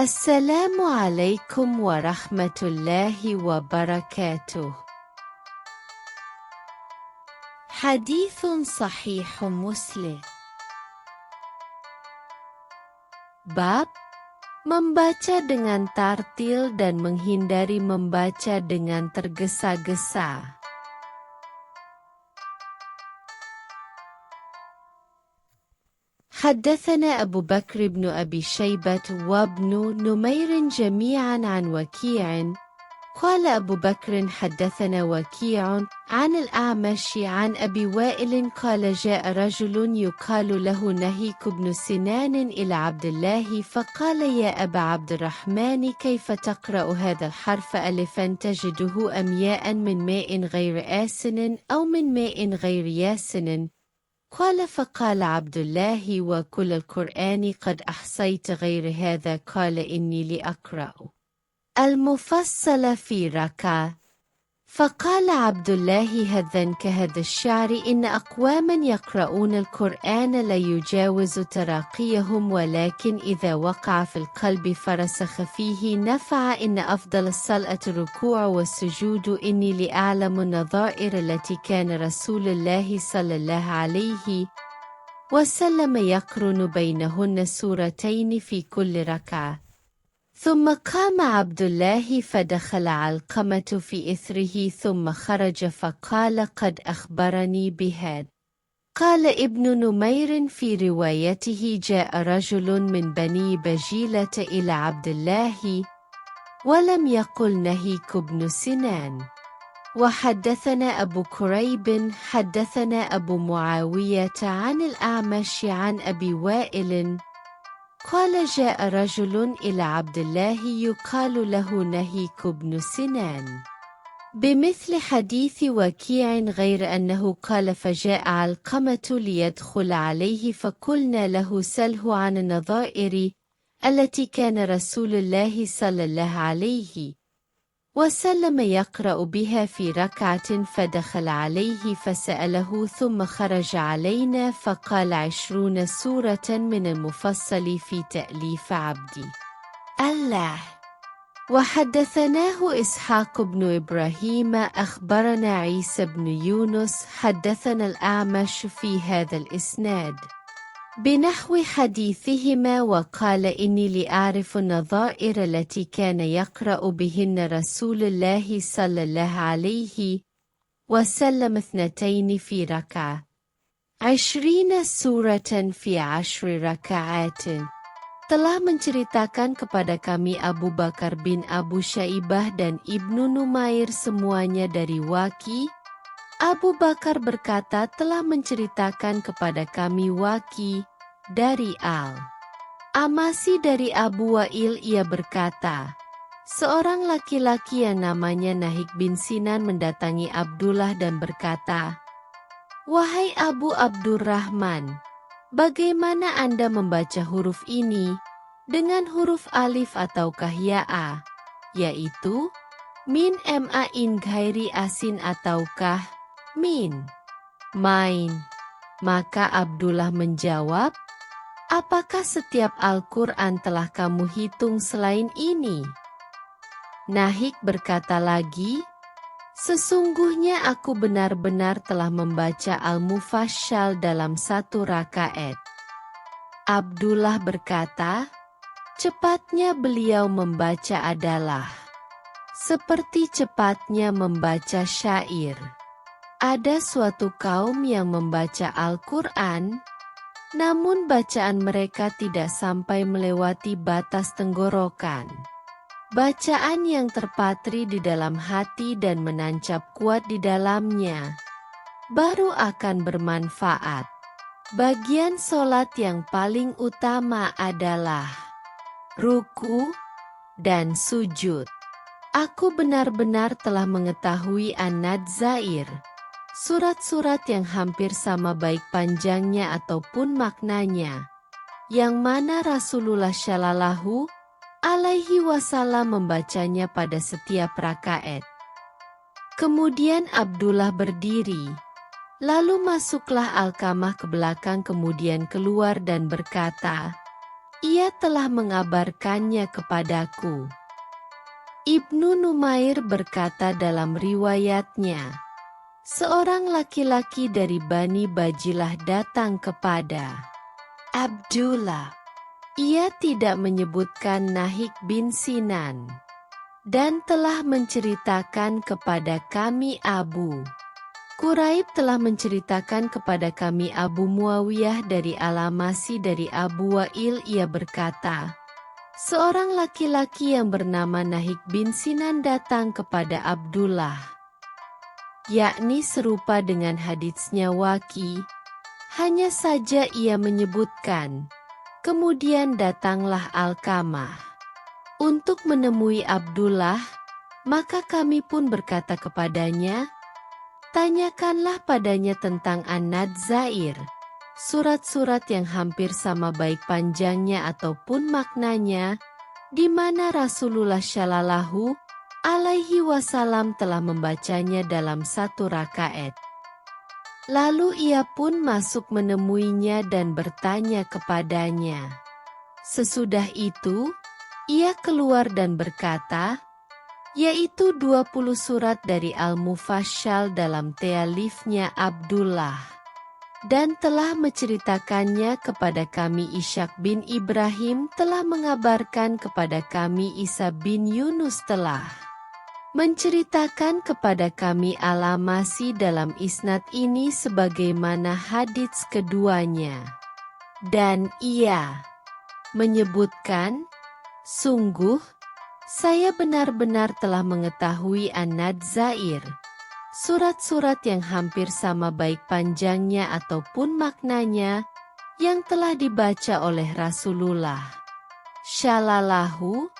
Assalamualaikum warahmatullahi wabarakatuh. Hadithun sahihun Muslim. Bab membaca dengan tartil dan menghindari membaca dengan tergesa-gesa. حدثنا أبو بكر بن أبي شيبة وابن نمير جميعا عن وكيع قال أبو بكر حدثنا وكيع عن الأعمش عن أبي وائل قال جاء رجل يقال له نهيك بن سنان إلى عبد الله فقال يا أبا عبد الرحمن كيف تقرأ هذا الحرف ألفا تجده أم ياء من ماء غير آسن أو من ماء غير ياسن؟ قال فقال عبد الله وكل القرآن قد أحصيت غير هذا قال إني لأقرأ المفصل في ركعة. فقال عبد الله هذا كهذا الشعر إن أقواما يقرؤون القرآن لا يجاوز تراقيهم ولكن إذا وقع في القلب فرسخ فيه نفع إن أفضل الصلاة الركوع والسجود إني لأعلم النظائر التي كان رسول الله صلى الله عليه وسلم يقرن بينهن سورتين في كل ركعة. ثم قام عبد الله فدخل علقمة في إثره ثم خرج فقال قد أخبرني بهذا. قال ابن نمير في روايته جاء رجل من بني بجيلة إلى عبد الله ولم يقل نهيك بن سنان. وحدثنا أبو كريب حدثنا أبو معاوية عن الأعمش عن أبي وائل قال جاء رجل إلى عبد الله يقال له نهيك بن سنان بمثل حديث وكيع غير أنه قال فجاء علقمة ليدخل عليه فقلنا له سله عن النظائر التي كان رسول الله صلى الله عليه وسلم يقرأ بها في ركعة فدخل عليه فسأله ثم خرج علينا فقال 20 سورة من المفصل في تأليف عبدي الله. وحدثناه إسحاق بن إبراهيم أخبرنا عيسى بن يونس حدثنا الأعمش في هذا الإسناد بنحو حديثهما وقال إني لأعرف النظائر التي كان يقرأ بهن رسول الله صلى الله عليه وسلم 2 في ركعة 20 سورة في 10 ركعات. Telah menceritakan kepada kami Abu Bakar bin Abu Syaibah dan Ibnu Numair semuanya dari Waki. Abu Bakar berkata telah menceritakan kepada kami Waki dari Al-Amasi dari Abu Wa'il ia berkata, seorang laki-laki yang namanya Nahik bin Sinan mendatangi Abdullah dan berkata, wahai Abu Abdurrahman, bagaimana Anda membaca huruf ini dengan huruf alif ataukah ya'a, yaitu min ma'in ghairi asin ataukah min main? Maka Abdullah menjawab, apakah setiap Al-Quran telah kamu hitung selain ini? Nahik berkata lagi, sesungguhnya aku benar-benar telah membaca Al-Mufassal dalam 1 rakaat. Abdullah berkata, cepatnya beliau membaca adalah seperti cepatnya membaca syair. Ada suatu kaum yang membaca Al-Quran, namun bacaan mereka tidak sampai melewati batas tenggorokan. Bacaan yang terpatri di dalam hati dan menancap kuat di dalamnya, baru akan bermanfaat. Bagian solat yang paling utama adalah ruku dan sujud. Aku benar-benar telah mengetahui An-Nadzair, surat-surat yang hampir sama baik panjangnya ataupun maknanya, yang mana Rasulullah Shallallahu Alaihi Wasallam membacanya pada setiap rakaat. Kemudian Abdullah berdiri, lalu masuklah Alkamah ke belakang kemudian keluar dan berkata, Ia telah mengabarkannya kepadaku. Ibnu Numair berkata dalam riwayatnya, seorang laki-laki dari Bani Bajilah datang kepada Abdullah. Ia tidak menyebutkan Nahik bin Sinan, dan telah menceritakan kepada kami Abu Quraib telah menceritakan kepada kami Abu Muawiyah dari Al-Amasi dari Abu Wa'il. Ia berkata, seorang laki-laki yang bernama Nahik bin Sinan datang kepada Abdullah, yakni serupa dengan haditsnya Waki, hanya saja ia menyebutkan, kemudian datanglah Alkamah untuk menemui Abdullah, maka kami pun berkata kepadanya, tanyakanlah padanya tentang An-Nadzair, surat-surat yang hampir sama baik panjangnya ataupun maknanya, di mana Rasulullah Shallallahu Alaihi Wasallam telah membacanya dalam satu rakaat. Lalu ia pun masuk menemuinya dan bertanya kepadanya. Sesudah itu, ia keluar dan berkata, yaitu 20 surat dari Al-Mufassal dalam ta'alifnya Abdullah, dan telah menceritakannya kepada kami. Ishaq bin Ibrahim telah mengabarkan kepada kami Isa bin Yunus telah menceritakan kepada kami Al-Amasi dalam isnad ini sebagaimana hadits keduanya. Dan ia menyebutkan, sungguh, saya benar-benar telah mengetahui An-Nadzair, surat-surat yang hampir sama baik panjangnya ataupun maknanya, yang telah dibaca oleh Rasulullah Shallallahu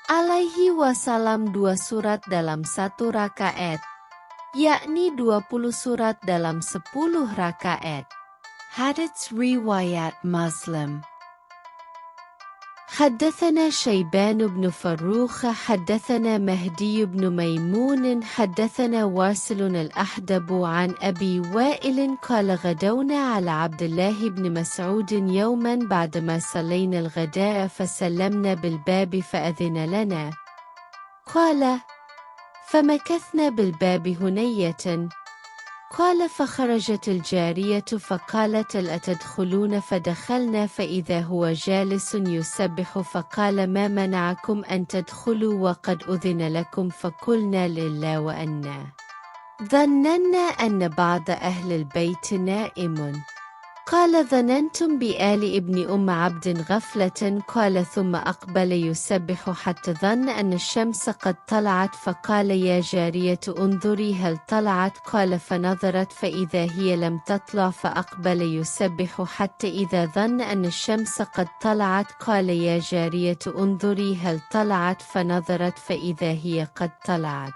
Alaihi Wasallam 2 surat dalam satu rakaat, yakni 20 surat dalam 10 rakaat. Hadits riwayat Muslim. حدثنا شيبان بن فروخ حدثنا مهدي بن ميمون حدثنا واصل الأحدب عن أبي وائل قال غدونا على عبد الله بن مسعود يوما بعدما صلينا الغداء فسلمنا بالباب فأذن لنا. قال فمكثنا بالباب هنية. قال فخرجت الجارية فقالت أتدخلون فدخلنا فإذا هو جالس يسبح فقال ما منعكم أن تدخلوا وقد أذن لكم فقلنا لله وأنا ظننا أن بعض أهل البيت نائم. قال ظننتم بآل ابن عبد غفلة. قال ثم أقبل يسبح حتى ظن أن الشمس قد طلعت فقال يا جارية انظري هل طلعت. قال فنظرت فإذا هي لم تطلع فأقبل يسبح حتى إذا ظن أن الشمس قد طلعت قال يا جارية انظري هل طلعت. فنظرت فإذا هي قد طلعت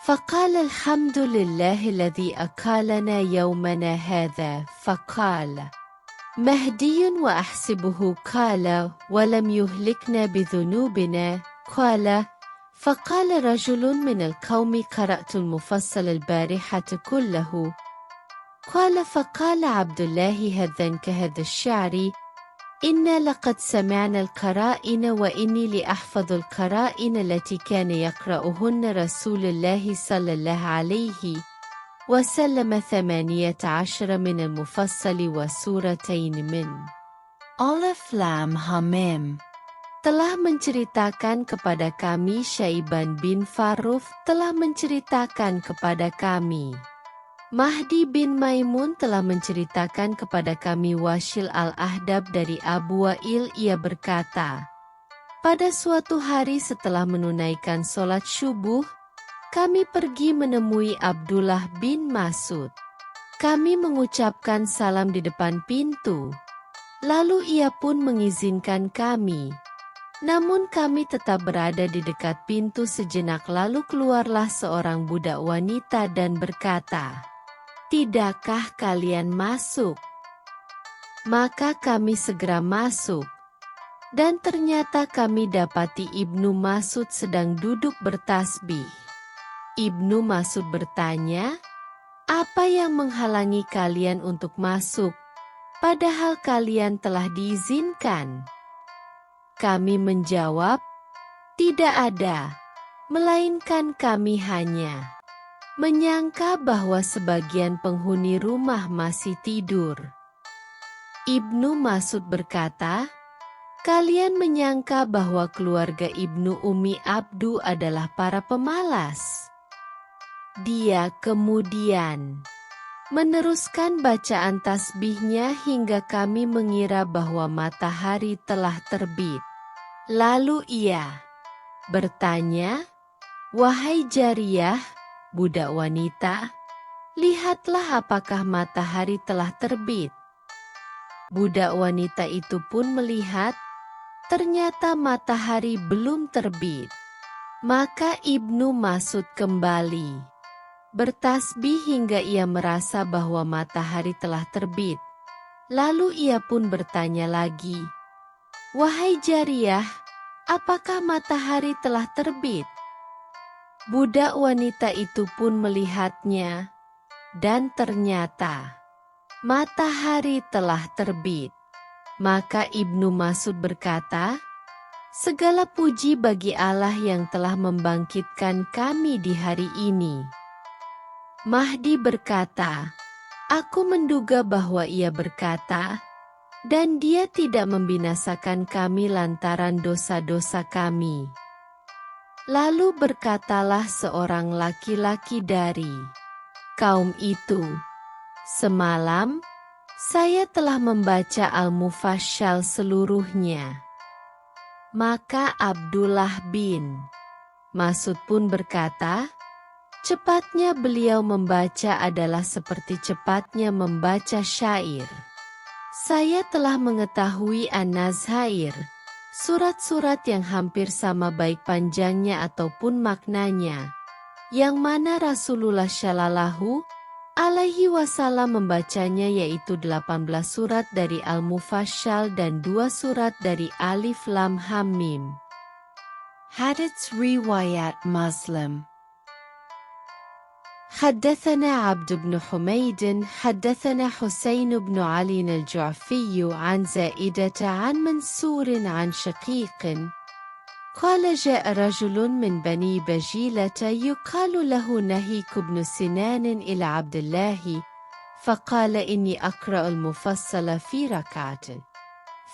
فقال الحمد لله الذي أكلنا يومنا هذا. فقال مهدي وأحسبه قال ولم يهلكنا بذنوبنا. قال فقال رجل من القوم قرأت المفصل البارحة كله. قال فقال عبد الله هذا كهذا الشعر إنا لقد سمعنا القرائن وإني لأحفظ القرائن التي كان يقرأهن رسول الله صلى الله عليه وسلم 18 من المفصل وسورتين من Alif Lam Ha Mim. Telah menceritakan kepada kami Syaiban bin Faruf telah menceritakan kepada kami Mahdi bin Maimun telah menceritakan kepada kami Wasil al-Ahdab dari Abu Wa'il. Ia berkata, pada suatu hari setelah menunaikan sholat subuh, kami pergi menemui Abdullah bin Mas'ud. Kami mengucapkan salam di depan pintu. Lalu ia pun mengizinkan kami. Namun kami tetap berada di dekat pintu sejenak lalu keluarlah seorang budak wanita dan berkata, tidakkah kalian masuk? Maka kami segera masuk. Dan ternyata kami dapati Ibnu Mas'ud sedang duduk bertasbih. Ibnu Mas'ud bertanya, apa yang menghalangi kalian untuk masuk, padahal kalian telah diizinkan? Kami menjawab, tidak ada, melainkan kami hanya menyangka bahwa sebagian penghuni rumah masih tidur. Ibnu Mas'ud berkata, kalian menyangka bahwa keluarga Ibnu Ummi Abdu adalah para pemalas. Dia kemudian meneruskan bacaan tasbihnya hingga kami mengira bahwa matahari telah terbit. Lalu ia bertanya, wahai jariyah, budak wanita, lihatlah apakah matahari telah terbit. Budak wanita itu pun melihat, ternyata matahari belum terbit. Maka Ibnu Mas'ud kembali bertasbih hingga ia merasa bahwa matahari telah terbit. Lalu ia pun bertanya lagi, wahai jariyah, apakah matahari telah terbit? Budak wanita itu pun melihatnya, dan ternyata matahari telah terbit. Maka Ibnu Mas'ud berkata, segala puji bagi Allah yang telah membangkitkan kami di hari ini. Mahdi berkata, aku menduga bahwa ia berkata, dan dia tidak membinasakan kami lantaran dosa-dosa kami. Lalu berkatalah seorang laki-laki dari kaum itu, semalam saya telah membaca Al-Mufassal seluruhnya. Maka Abdullah bin Mas'ud pun berkata, cepatnya beliau membaca adalah seperti cepatnya membaca syair. Saya telah mengetahui An-Nazair, surat-surat yang hampir sama baik panjangnya ataupun maknanya, yang mana Rasulullah Shallallahu Alaihi Wasallam membacanya yaitu 18 surat dari Al-Mufassal dan 2 surat dari Alif Lam Ham Mim. Hadits Riwayat Muslim. حدثنا عبد بن حميد حدثنا حسين بن علي الجعفي عن زائدة عن منصور عن شقيق قال جاء رجل من بني بجيلة يقال له نهيك بن سنان إلى عبد الله فقال إني أقرأ المفصل في ركعة.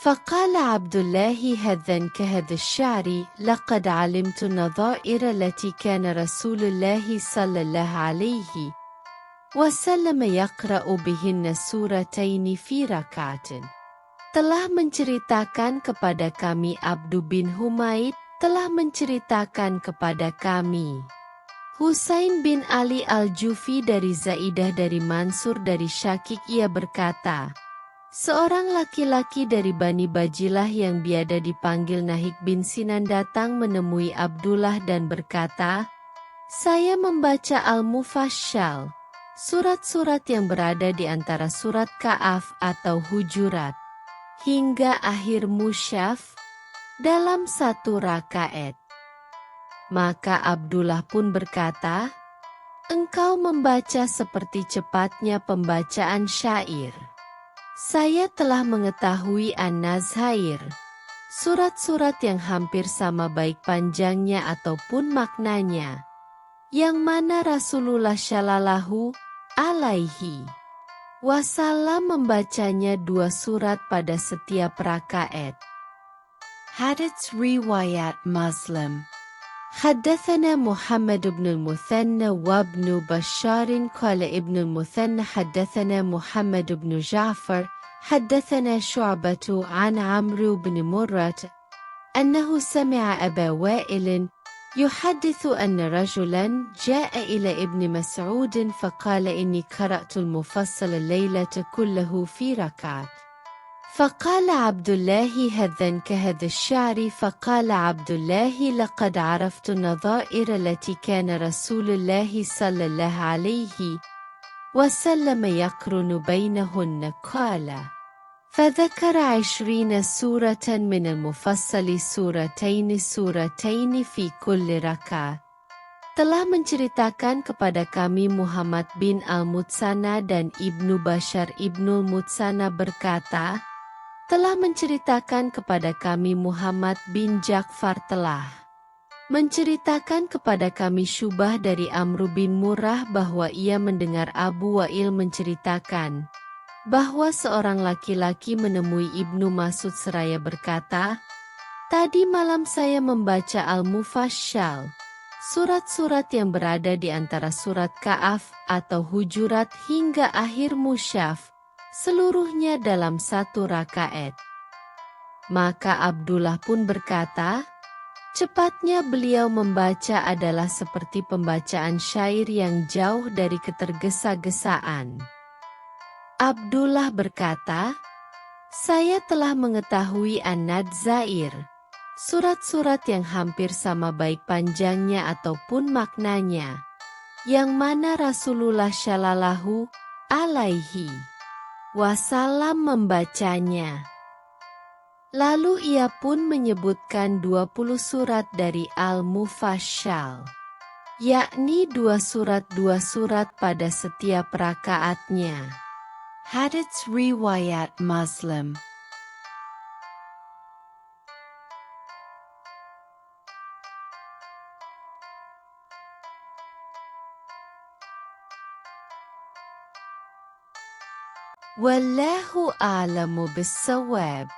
فقال عبد الله هذا كهذا الشعر لقد علمت النظائر التي كان رسول الله صلى الله عليه وسلم يقرأ بهن سورتين في ركعة. Telah menceritakan kepada kami Abdu bin Humaid, telah menceritakan kepada kami Husain bin Ali al-Jufi dari Zaidah dari Mansur dari Syakik, ia berkata, seorang laki-laki dari Bani Bajilah yang biada dipanggil Nahik bin Sinan datang menemui Abdullah dan berkata, saya membaca Al-Mufassal, surat-surat yang berada di antara surat Ka'af atau Hujurat, hingga akhir Musyaf, dalam satu rakaat. Maka Abdullah pun berkata, engkau membaca seperti cepatnya pembacaan syair. Saya telah mengetahui An-Nazair, surat-surat yang hampir sama baik panjangnya ataupun maknanya, yang mana Rasulullah Shallallahu Alaihi Wasallam membacanya 2 surat pada setiap rakaat. Hadits Riwayat Muslim. حدثنا محمد بن المثنى وابن بشار قال ابن المثنى حدثنا محمد بن جعفر حدثنا شعبة عن عمرو بن مرة أنه سمع أبا وائل يحدث أن رجلا جاء إلى ابن مسعود فقال إني قرأت المفصل الليلة كله في ركعة. فقال عبد الله هذا كهذا الشعر. فقال عبد الله لقد عرفت النظائر التي كان رسول الله صلى الله عليه وسلم يقرن بينهن. قال فذكر 20 سورة من المفصل سورتين في كل ركعة. Telah menceritakan kepada kami Muhammad bin Al-Mutsana dan Ibnu Bashar Ibnul Mutsana berkata, telah menceritakan kepada kami Muhammad bin Ja'far telah menceritakan kepada kami Syubah dari Amr bin Murrah bahwa ia mendengar Abu Wa'il menceritakan bahwa seorang laki-laki menemui Ibnu Mas'ud seraya berkata, "Tadi malam saya membaca Al-Mufassal, surat-surat yang berada di antara surat Ka'af atau Hujurat hingga akhir Musyaf, seluruhnya dalam satu rakaat." Maka Abdullah pun berkata, "Cepatnya beliau membaca adalah seperti pembacaan syair yang jauh dari ketergesa-gesaan." Abdullah berkata, "Saya telah mengetahui An-Nadzair, surat-surat yang hampir sama baik panjangnya ataupun maknanya, yang mana Rasulullah Shallallahu Alaihi Wasallam membacanya." Lalu ia pun menyebutkan 20 surat dari Al-Mufassal, yakni dua surat pada setiap rakaatnya. Hadits Riwayat Muslim. Wallahu a'lamu bis-shawab.